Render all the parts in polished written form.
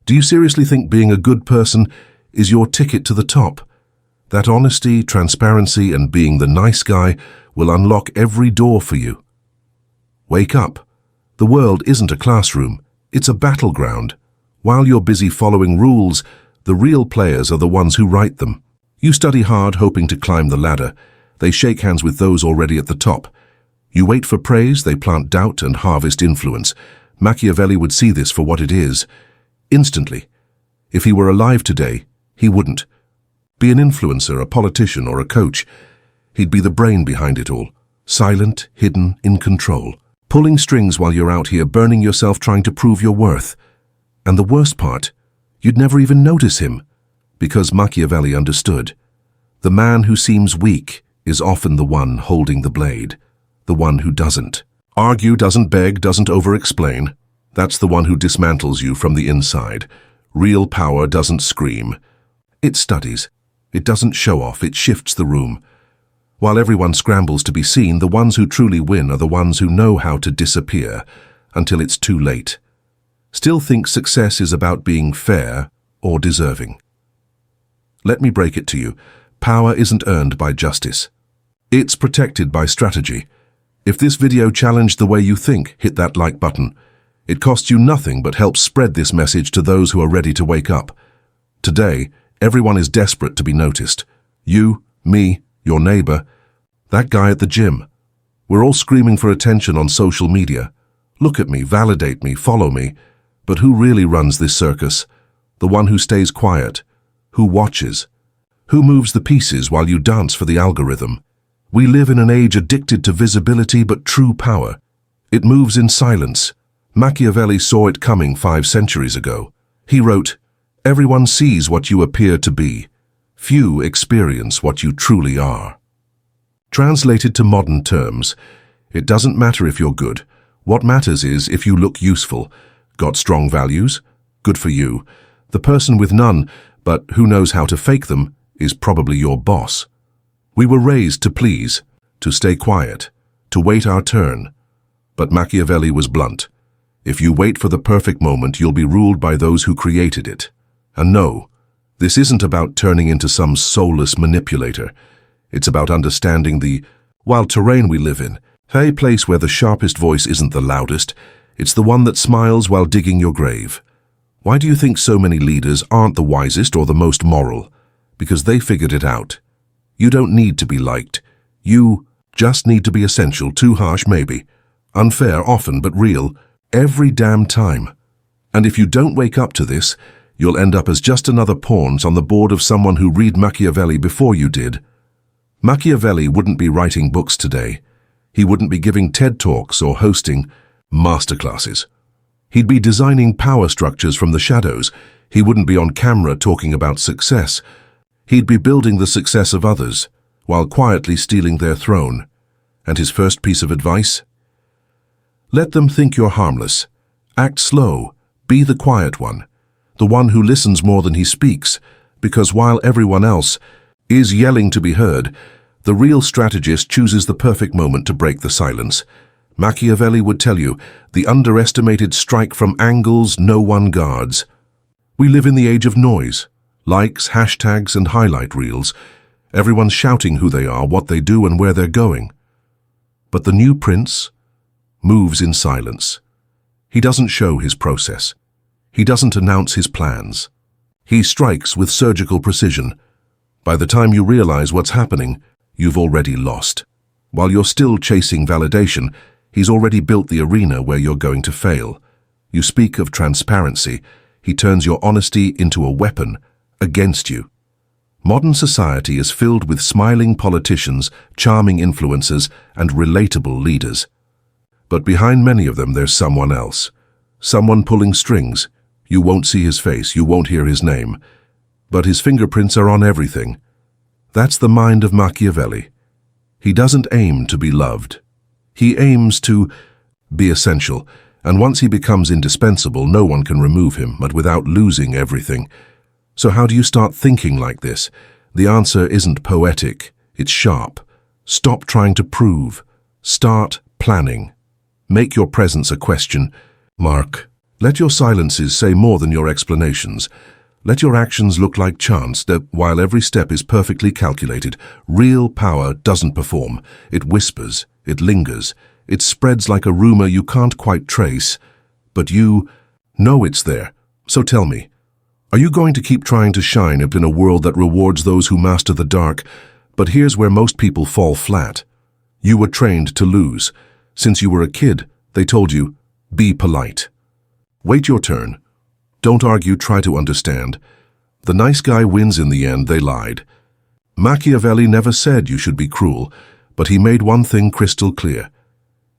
Do you seriously think being a good person is your ticket to the top? That honesty, transparency, and being the nice guy will unlock every door for you. Wake up. The world isn't a classroom, it's a battleground. While you're busy following rules, the real players are the ones who write them. You study hard hoping to climb the ladder. They shake hands with those already at the top. You wait for praise, they plant doubt and harvest influence. Machiavelli would see this for what it is, instantly. If he were alive today, he wouldn't be an influencer, a politician, or a coach. He'd be the brain behind it all, silent, hidden, in control, pulling strings while you're out here burning yourself trying to prove your worth. And the worst part, you'd never even notice him, because Machiavelli understood. The man who seems weak is often the one holding the blade, the one who doesn't argue, doesn't beg, doesn't over-explain. That's the one who dismantles you from the inside. Real power doesn't scream. It studies. It doesn't show off, it shifts the room. While everyone scrambles to be seen, the ones who truly win are the ones who know how to disappear until it's too late. Still think success is about being fair or deserving. Let me break it to you. Power isn't earned by justice. It's protected by strategy. If this video challenged the way you think, hit that like button. It costs you nothing but helps spread this message to those who are ready to wake up. Today, everyone is desperate to be noticed. You, me, your neighbor, that guy at the gym. We're all screaming for attention on social media. Look at me, validate me, follow me. But who really runs this circus? The one who stays quiet, who watches, who moves the pieces while you dance for the algorithm. We live in an age addicted to visibility but true power. It moves in silence. Machiavelli saw it coming 5 centuries ago. He wrote, "Everyone sees what you appear to be. Few experience what you truly are." Translated to modern terms, it doesn't matter if you're good. What matters is if you look useful. Got strong values? Good for you. The person with none, but who knows how to fake them, is probably your boss. We were raised to please, to stay quiet, to wait our turn. But Machiavelli was blunt. If you wait for the perfect moment, you'll be ruled by those who created it. And no, this isn't about turning into some soulless manipulator. It's about understanding the wild terrain we live in, a place where the sharpest voice isn't the loudest. It's the one that smiles while digging your grave. Why do you think so many leaders aren't the wisest or the most moral? Because they figured it out. You don't need to be liked. You just need to be essential. Too harsh, maybe. Unfair, often, but real. Every damn time. And if you don't wake up to this, you'll end up as just another pawn on the board of someone who read Machiavelli before you did. Machiavelli wouldn't be writing books today. He wouldn't be giving TED Talks or hosting masterclasses. He'd be designing power structures from the shadows. He wouldn't be on camera talking about success. He'd be building the success of others, while quietly stealing their throne. And his first piece of advice? Let them think you're harmless. Act slow. Be the quiet one. The one who listens more than he speaks, because while everyone else is yelling to be heard, the real strategist chooses the perfect moment to break the silence. Machiavelli would tell you, the underestimated strike from angles no one guards. We live in the age of noise. Likes, hashtags, and highlight reels. Everyone's shouting who they are, what they do, and where they're going. But the new prince moves in silence. He doesn't show his process. He doesn't announce his plans. He strikes with surgical precision. By the time you realize what's happening, you've already lost. While you're still chasing validation, he's already built the arena where you're going to fail. You speak of transparency. He turns your honesty into a weapon against you. Modern society is filled with smiling politicians, charming influencers, and relatable leaders. But behind many of them, there's someone else. Someone pulling strings. You won't see his face, you won't hear his name. But his fingerprints are on everything. That's the mind of Machiavelli. He doesn't aim to be loved. He aims to be essential, and once he becomes indispensable, no one can remove him, but without losing everything. So how do you start thinking like this? The answer isn't poetic, it's sharp. Stop trying to prove. Start planning. Make your presence a question mark, Let your silences say more than your explanations. Let your actions look like chance that while every step is perfectly calculated, real power doesn't perform. It whispers, it lingers, it spreads like a rumor you can't quite trace. But you know it's there. So tell me, are you going to keep trying to shine in a world that rewards those who master the dark? But here's where most people fall flat. You were trained to lose. Since you were a kid, they told you, be polite. Wait your turn. Don't argue, try to understand. The nice guy wins in the end, they lied. Machiavelli never said you should be cruel, but he made one thing crystal clear.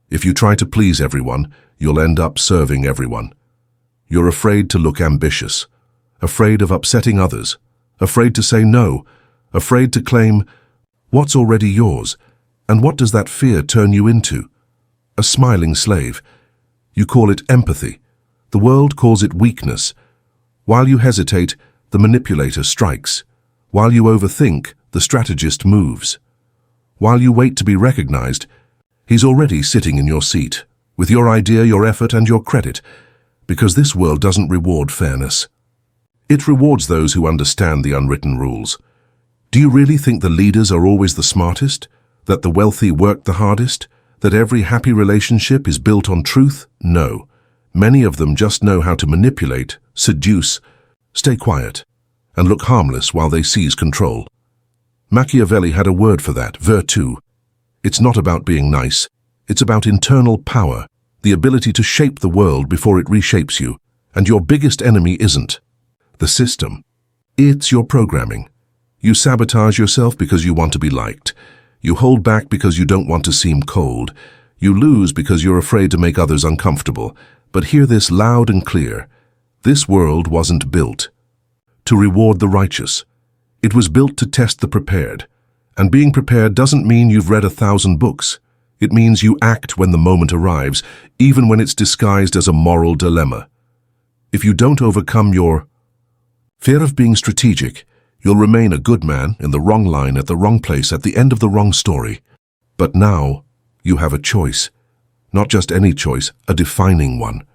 If you try to please everyone, you'll end up serving everyone. You're afraid to look ambitious, afraid of upsetting others, afraid to say no, afraid to claim what's already yours. And what does that fear turn you into? A smiling slave. You call it empathy. The world calls it weakness. While you hesitate, the manipulator strikes. While you overthink, the strategist moves. While you wait to be recognized, he's already sitting in your seat, with your idea, your effort, and your credit, because this world doesn't reward fairness. It rewards those who understand the unwritten rules. Do you really think the leaders are always the smartest? That the wealthy work the hardest? That every happy relationship is built on truth? No. Many of them just know how to manipulate, seduce, stay quiet, and look harmless while they seize control. Machiavelli had a word for that, virtù. It's not about being nice. It's about internal power, the ability to shape the world before it reshapes you. And your biggest enemy isn't the system. It's your programming. You sabotage yourself because you want to be liked. You hold back because you don't want to seem cold. You lose because you're afraid to make others uncomfortable. But hear this loud and clear. This world wasn't built to reward the righteous. It was built to test the prepared. And being prepared doesn't mean you've read 1,000 books. It means you act when the moment arrives, even when it's disguised as a moral dilemma. If you don't overcome your fear of being strategic, you'll remain a good man in the wrong line at the wrong place at the end of the wrong story. But now you have a choice. Not just any choice, a defining one.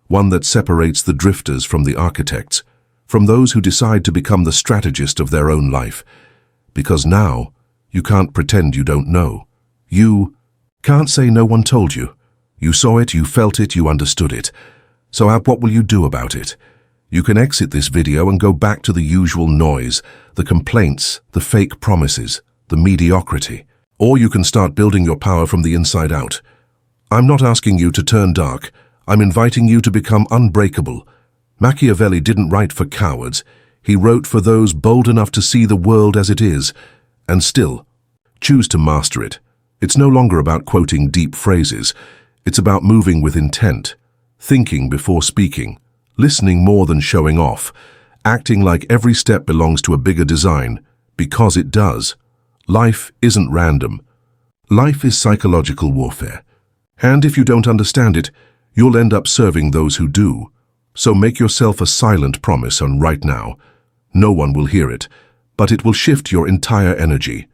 One that separates the drifters from the architects, from those who decide to become the strategist of their own life. Because now, you can't pretend you don't know. You can't say no one told you. You saw it, you felt it, you understood it. So what will you do about it? You can exit this video and go back to the usual noise, the complaints, the fake promises, the mediocrity. Or you can start building your power from the inside out. I'm not asking you to turn dark. I'm inviting you to become unbreakable. Machiavelli didn't write for cowards. He wrote for those bold enough to see the world as it is, and still choose to master it. It's no longer about quoting deep phrases. It's about moving with intent, thinking before speaking, listening more than showing off, acting like every step belongs to a bigger design, because it does. Life isn't random. Life is psychological warfare. And if you don't understand it, you'll end up serving those who do. So make yourself a silent promise on right now. No one will hear it, but it will shift your entire energy.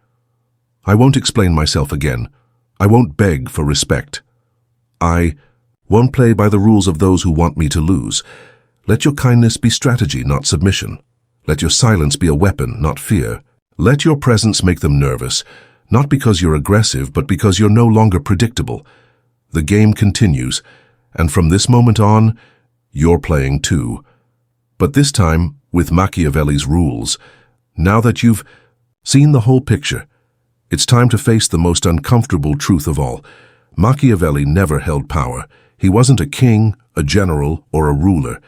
I won't explain myself again. I won't beg for respect. I won't play by the rules of those who want me to lose. Let your kindness be strategy, not submission. Let your silence be a weapon, not fear. Let your presence make them nervous, not because you're aggressive, but because you're no longer predictable. The game continues, and from this moment on, you're playing too. But this time, with Machiavelli's rules. Now that you've seen the whole picture, it's time to face the most uncomfortable truth of all. Machiavelli never held power. He wasn't a king, a general, or a ruler.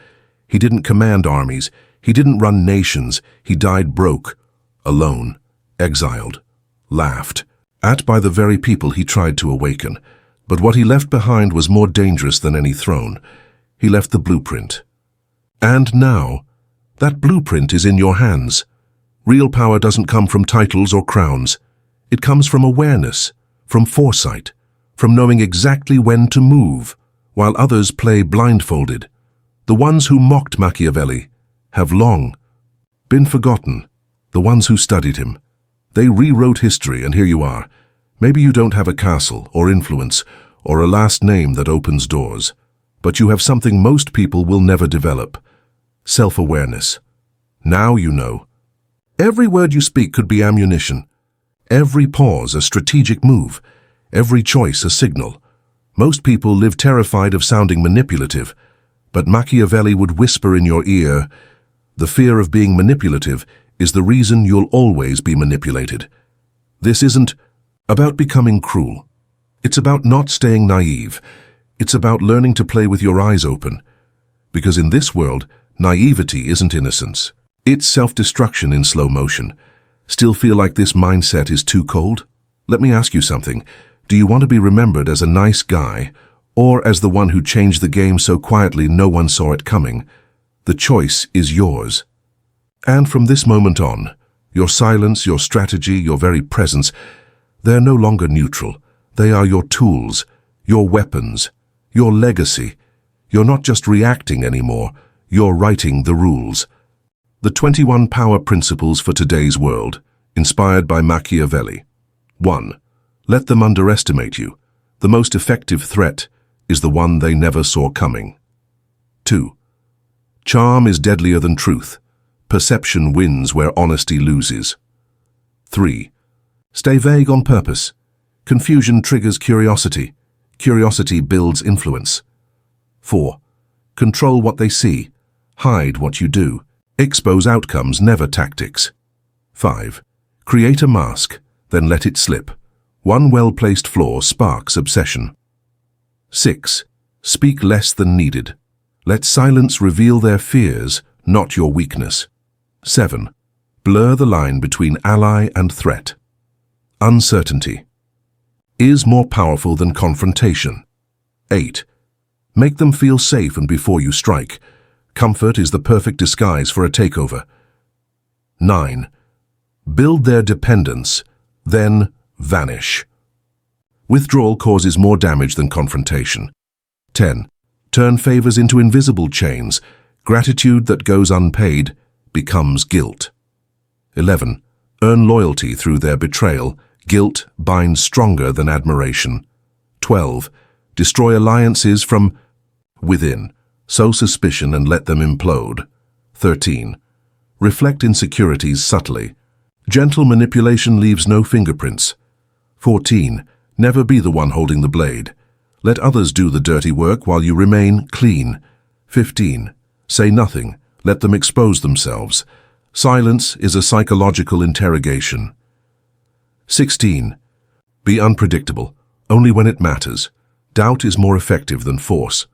He didn't command armies. He didn't run nations. He died broke, alone, exiled, laughed at by the very people he tried to awaken. But what he left behind was more dangerous than any throne. He left the blueprint. And now, that blueprint is in your hands. Real power doesn't come from titles or crowns. It comes from awareness, from foresight, from knowing exactly when to move, while others play blindfolded. The ones who mocked Machiavelli have long been forgotten. The ones who studied him. They rewrote history, and here you are. Maybe you don't have a castle or influence or a last name that opens doors. But you have something most people will never develop: self-awareness. Now you know. Every word you speak could be ammunition. Every pause a strategic move. Every choice a signal. Most people live terrified of sounding manipulative, but Machiavelli would whisper in your ear, "The fear of being manipulative is the reason you'll always be manipulated." This isn't about becoming cruel. It's about not staying naive. It's about learning to play with your eyes open. Because in this world, naivety isn't innocence. It's self-destruction in slow motion. Still feel like this mindset is too cold? Let me ask you something. Do you want to be remembered as a nice guy, or as the one who changed the game so quietly no one saw it coming? The choice is yours. And from this moment on, your silence, your strategy, your very presence, they're no longer neutral. They are your tools, your weapons, your legacy. You're not just reacting anymore, you're writing the rules. The 21 Power Principles for Today's World, inspired by Machiavelli. 1. Let them underestimate you. The most effective threat is the one they never saw coming. 2. Charm is deadlier than truth. Perception wins where honesty loses. 3. Stay vague on purpose. Confusion triggers curiosity. Curiosity builds influence. 4. Control what they see. Hide what you do. Expose outcomes, never tactics. 5. Create a mask, then let it slip. One well-placed flaw sparks obsession. 6. Speak less than needed. Let silence reveal their fears, not your weakness. 7. Blur the line between ally and threat. Uncertainty is more powerful than confrontation. 8. Make them feel safe and before you strike. Comfort is the perfect disguise for a takeover. 9. Build their dependence, then vanish. Withdrawal causes more damage than confrontation. 10. Turn favors into invisible chains. Gratitude that goes unpaid becomes guilt. 11. Earn loyalty through their betrayal. Guilt binds stronger than admiration. 12. Destroy alliances from within. Sow suspicion and let them implode. 13. Reflect insecurities subtly. Gentle manipulation leaves no fingerprints. 14. Never be the one holding the blade. Let others do the dirty work while you remain clean. 15. Say nothing. Let them expose themselves. Silence is a psychological interrogation. 16. Be unpredictable, only when it matters. Doubt is more effective than force.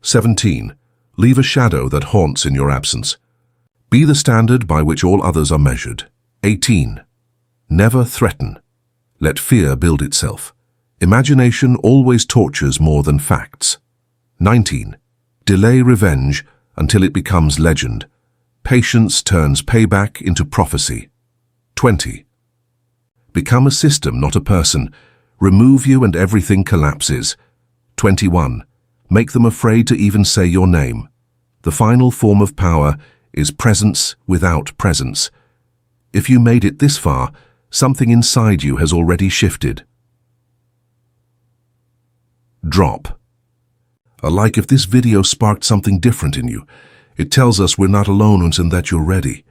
17. Leave a shadow that haunts in your absence. Be the standard by which all others are measured. 18. Never threaten. Let fear build itself. Imagination always tortures more than facts. 19. Delay revenge until it becomes legend. Patience turns payback into prophecy. 20. Become a system, not a person. Remove you and everything collapses. 21. Make them afraid to even say your name. The final form of power is presence without presence. If you made it this far, something inside you has already shifted. Drop. A like if this video sparked something different in you. It tells us we're not alone and that you're ready.